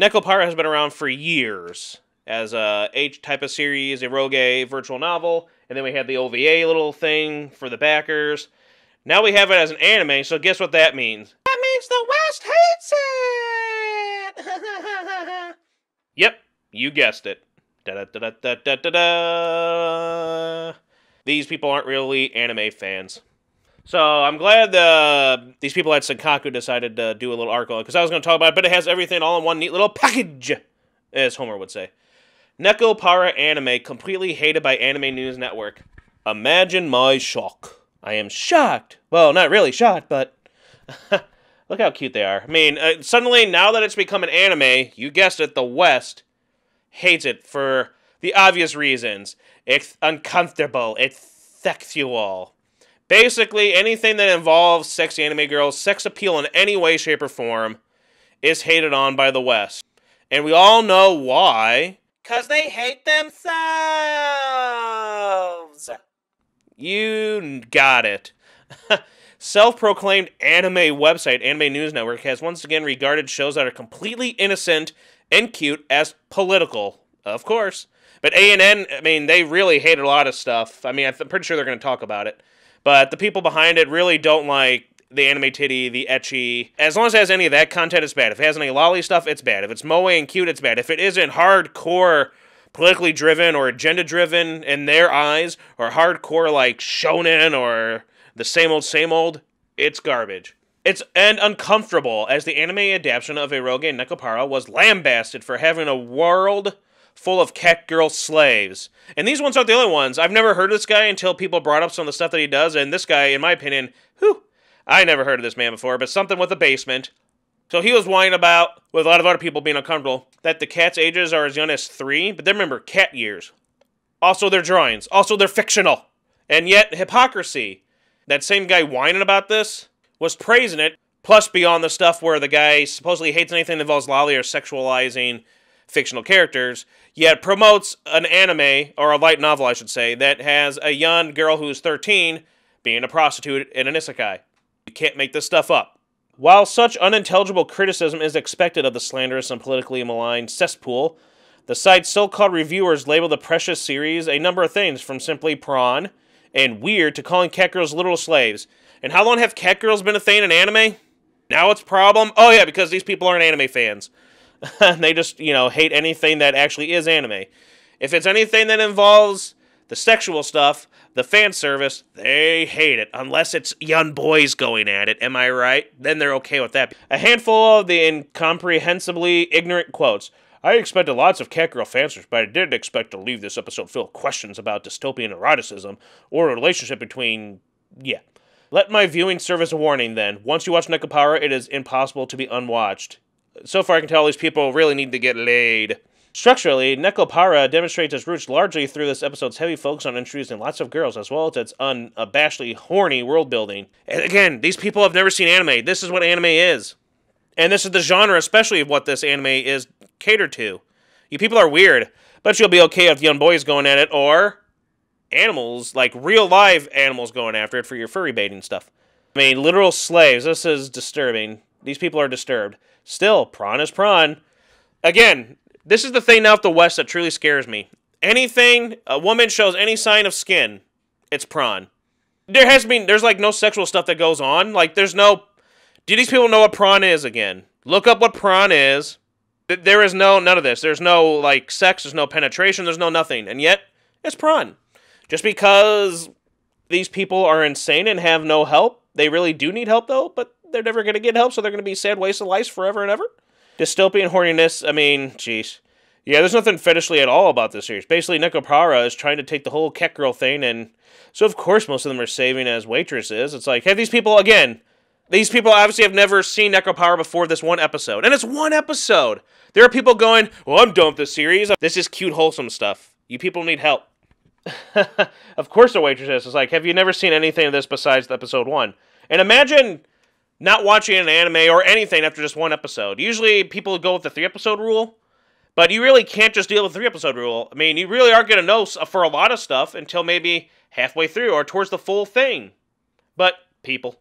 Nekopara has been around for years as a H-type of series, a rogue virtual novel, and then we had the OVA little thing for the backers. Now we have it as an anime, so guess what that means? That means the West hates it! Yep, you guessed it. Da-da-da-da-da-da-da. These people aren't really anime fans. So I'm glad these people at Senkaku decided to do a little article, because I was going to talk about it, but it has everything all in one neat little package, as Homer would say. Nekopara anime completely hated by Anime News Network. Imagine my shock. I am shocked. Well, not really shocked, but look how cute they are. I mean, suddenly, now that it's become an anime, you guessed it, the West hates it for the obvious reasons. It's uncomfortable. It's sexual. Basically, anything that involves sexy anime girls, sex appeal in any way, shape, or form, is hated on by the West. And we all know why. 'Cause they hate themselves! You got it. Self-proclaimed anime website, Anime News Network, has once again regarded shows that are completely innocent and cute as political. Of course. But ANN, I mean, they really hated a lot of stuff. I mean, I'm pretty sure they're going to talk about it. But the people behind it really don't like the anime titty, the ecchi. As long as it has any of that content, it's bad. If it has any lolly stuff, it's bad. If it's moe and cute, it's bad. If it isn't hardcore politically driven or agenda driven in their eyes, or hardcore like shonen or the same old, it's garbage. It's uncomfortable, as the anime adaptation of Eroge Nekopara was lambasted for having a world full of catgirl slaves. And these ones aren't the only ones. I've never heard of this guy until people brought up some of the stuff that he does, and this guy, in my opinion, I never heard of this man before, but something with a basement. So he was whining about, with a lot of other people being uncomfortable, that the cats' ages are as young as 3, but then remember, cat years. Also, they're drawings. Also, they're fictional. And yet, hypocrisy. That same guy whining about this was praising it, plus beyond the stuff where the guy supposedly hates anything that involves lolly or sexualizing fictional characters, yet promotes an anime, or a light novel, I should say, that has a young girl who's 13 being a prostitute in an isekai. You can't make this stuff up. While such unintelligible criticism is expected of the slanderous and politically malign cesspool, the site's so-called reviewers label the precious series a number of things, from simply prawn and weird to calling catgirls literal slaves. And how long have catgirls been a thing in anime? Now it's a problem? Oh yeah, because these people aren't anime fans. They just, hate anything that actually is anime. If it's anything that involves the sexual stuff, the fan service, they hate it. Unless it's young boys going at it, am I right? Then they're okay with that. A handful of the incomprehensibly ignorant quotes. I expected lots of catgirl fansers, but I didn't expect to leave this episode filled with questions about dystopian eroticism or a relationship between... yeah. Let my viewing serve as a warning, then. Once you watch Nekopara, it is impossible to be unwatched. So far I can tell these people really need to get laid. Structurally, Nekopara demonstrates its roots largely through this episode's heavy focus on introducing lots of girls, as well as its unabashedly horny world building. And again, these people have never seen anime. This is what anime is. And this is the genre, especially of what this anime is catered to. You people are weird, but you'll be okay with young boys going at it, or animals, like real live animals going after it for your furry baiting stuff. I mean, literal slaves. This is disturbing. These people are disturbed. Still, prawn is prawn. Again, this is the thing now with the West that truly scares me. Anything, a woman shows any sign of skin, it's prawn. There's like no sexual stuff that goes on. Like, do these people know what prawn is again? Look up what prawn is. There is none of this. There's no, like, sex, there's no penetration, there's no nothing. And yet, it's prawn. Just because these people are insane and have no help, they really do need help, though, but they're never going to get help, so they're going to be sad waste of life forever and ever. Dystopian horniness, I mean, jeez. Yeah, there's nothing fetishly at all about this series. Basically, Nekopara is trying to take the whole catgirl thing, and so of course most of them are saving as waitresses. It's like, have these people, again, these people obviously have never seen Nekopara before this one episode. And it's one episode! There are people going, well, I'm done with this series. This is cute, wholesome stuff. You people need help. Of course they're waitresses. It's like, have you never seen anything of this besides episode 1? And imagine not watching an anime or anything after just one episode. Usually people go with the 3-episode rule, but you really can't just deal with the 3-episode rule. I mean, you really aren't going to know for a lot of stuff until maybe halfway through or towards the full thing. But people,